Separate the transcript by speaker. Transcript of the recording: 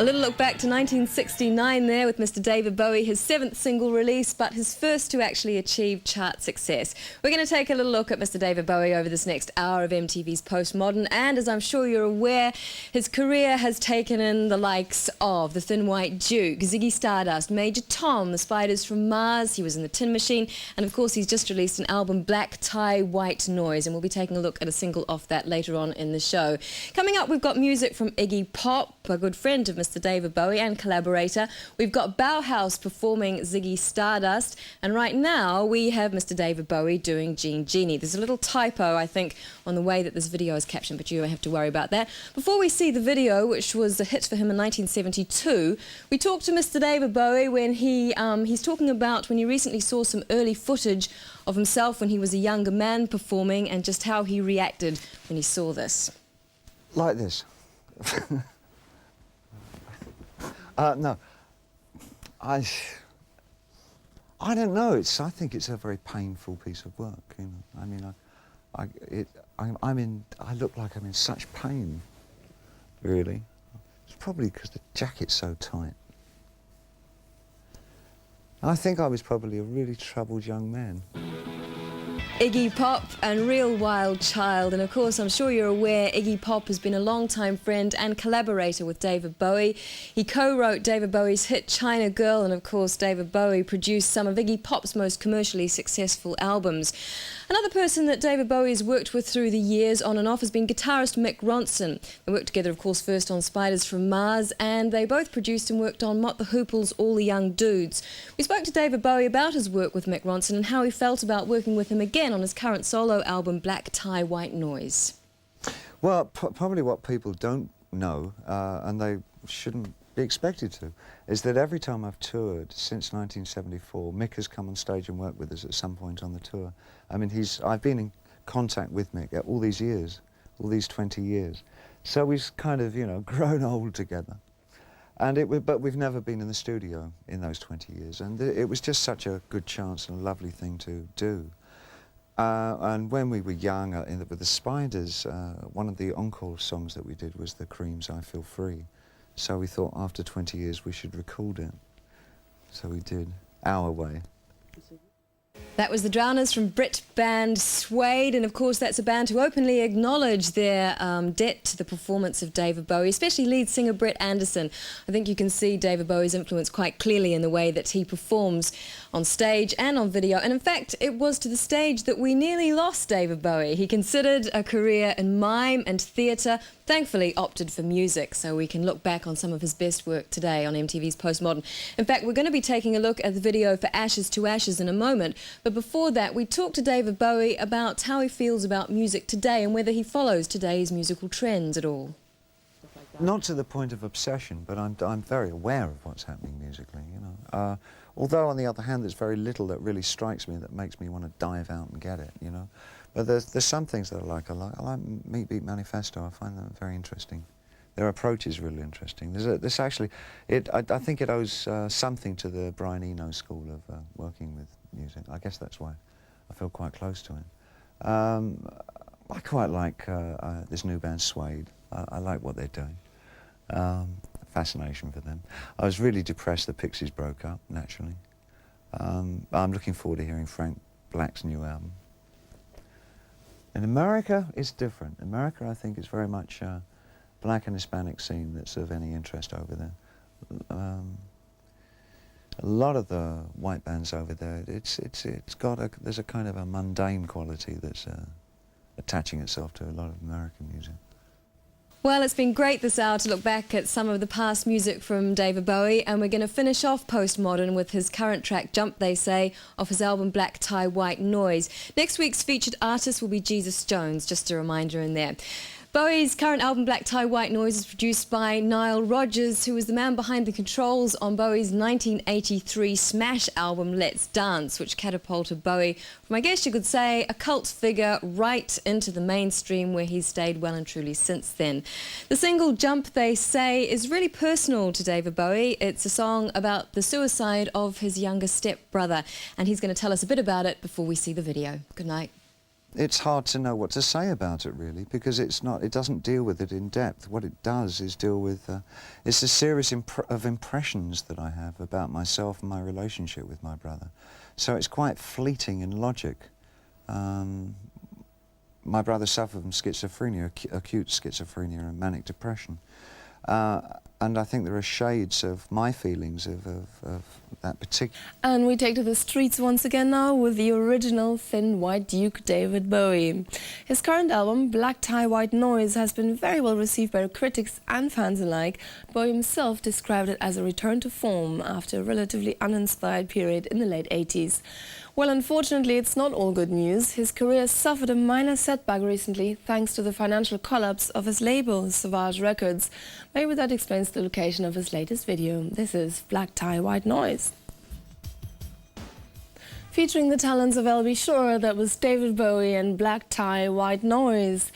Speaker 1: A little look back to 1969 there with Mr. David Bowie, his 7th single release, but his first to actually achieve chart success. We're going to take a little look at Mr. David Bowie over this next hour of MTV's Postmodern, and as I'm sure you're aware, his career has taken in the likes of the Thin White Duke, Ziggy Stardust, Major Tom, the Spiders from Mars, he was in the Tin Machine, and of course he's just released an album, Black Tie, White Noise, and we'll be taking a look at a single off that later on in the show. Coming up, we've got music from Iggy Pop, a good friend of Mr. David Bowie and collaborator. We've got Bauhaus performing Ziggy Stardust, and right now we have Mr. David Bowie doing Jean Genie. There's a little typo, I think, on the way that this video is captioned, but you don't have to worry about that. Before we see the video, which was a hit for him in 1972, we talked to Mr. David Bowie when he's talking about when he recently saw some early footage of himself when he was a younger man performing and just how he reacted when he saw this.
Speaker 2: Like this. No, I don't know. I think it's a very painful piece of work. You know, I mean, I look like I'm in such pain. Really, it's probably because the jacket's so tight. I think I was probably a really troubled young man.
Speaker 1: Iggy Pop and Real Wild Child, and of course I'm sure you're aware Iggy Pop has been a long-time friend and collaborator with David Bowie. He co-wrote David Bowie's hit China Girl, and of course David Bowie produced some of Iggy Pop's most commercially successful albums. Another person that David Bowie has worked with through the years on and off has been guitarist Mick Ronson. They worked together of course first on Spiders from Mars, and they both produced and worked on Mott the Hoople's All the Young Dudes. We spoke to David Bowie about his work with Mick Ronson and how he felt about working with him again on his current solo album, Black Tie, White Noise.
Speaker 2: Well, probably what people don't know, and they shouldn't be expected to, is that every time I've toured since 1974, Mick has come on stage and worked with us at some point on the tour. I mean, I've been in contact with Mick all these years, all these 20 years. So we've kind of, you know, grown old together. But we've never been in the studio in those 20 years, and it was just such a good chance and a lovely thing to do. And when we were young, with the Spiders, one of the encore songs that we did was the Cream's I Feel Free. So we thought after 20 years we should record it. So we did, our way.
Speaker 1: That was the Drowners from Brit band Suede, and of course that's a band who openly acknowledge their debt to the performance of David Bowie, especially lead singer Brett Anderson. I think you can see David Bowie's influence quite clearly in the way that he performs on stage and on video, and in fact it was to the stage that we nearly lost David Bowie. He considered a career in mime and theatre, thankfully opted for music, so we can look back on some of his best work today on MTV's Postmodern. In fact, we're going to be taking a look at the video for Ashes to Ashes in a moment, but before that we talked to David Bowie about how he feels about music today and whether he follows today's musical trends at all.
Speaker 2: Not to the point of obsession, but I'm very aware of what's happening musically, you know. Although on the other hand there's very little that really strikes me that makes me want to dive out and get it, you know. But there's some things that I like. I like Meat Beat Manifesto. I find them very interesting. Their approach is really interesting. I think it owes something to the Brian Eno school of working with music. I guess that's why I feel quite close to him. I quite like this new band Suede. I like what they're doing. Fascination for them. I was really depressed the Pixies broke up, naturally. I'm looking forward to hearing Frank Black's new album. In America, it's different. America, I think, is very much black and Hispanic scene that's of any interest over there. A lot of the white bands over there, there's a kind of a mundane quality that's attaching itself to a lot of American music.
Speaker 1: Well, it's been great this hour to look back at some of the past music from David Bowie, and we're going to finish off Postmodern with his current track, Jump They Say, off his album Black Tie, White Noise. Next week's featured artist will be Jesus Jones, just a reminder in there. Bowie's current album, Black Tie, White Noise, is produced by Nile Rodgers, who was the man behind the controls on Bowie's 1983 smash album, Let's Dance, which catapulted Bowie from, I guess you could say, a cult figure right into the mainstream, where he's stayed well and truly since then. The single, Jump They Say, is really personal to David Bowie. It's a song about the suicide of his younger stepbrother, and he's going to tell us a bit about it before we see the video. Good night.
Speaker 2: It's hard to know what to say about it, really, because it doesn't deal with it in depth. What it does is deal with, it's a series of impressions that I have about myself and my relationship with my brother. So it's quite fleeting in logic. My brother suffered from schizophrenia, acute schizophrenia and manic depression. And I think there are shades of my feelings of that particular...
Speaker 3: And we take to the streets once again now with the original Thin White Duke, David Bowie. His current album, Black Tie, White Noise, has been very well received by critics and fans alike. Bowie himself described it as a return to form after a relatively uninspired period in the late 80s. Well, unfortunately, it's not all good news. His career suffered a minor setback recently thanks to the financial collapse of his label, Savage Records. Maybe that explains the location of his latest video. This is Black Tie, White Noise. Featuring the talents of L.B. Shore, that was David Bowie and Black Tie, White Noise.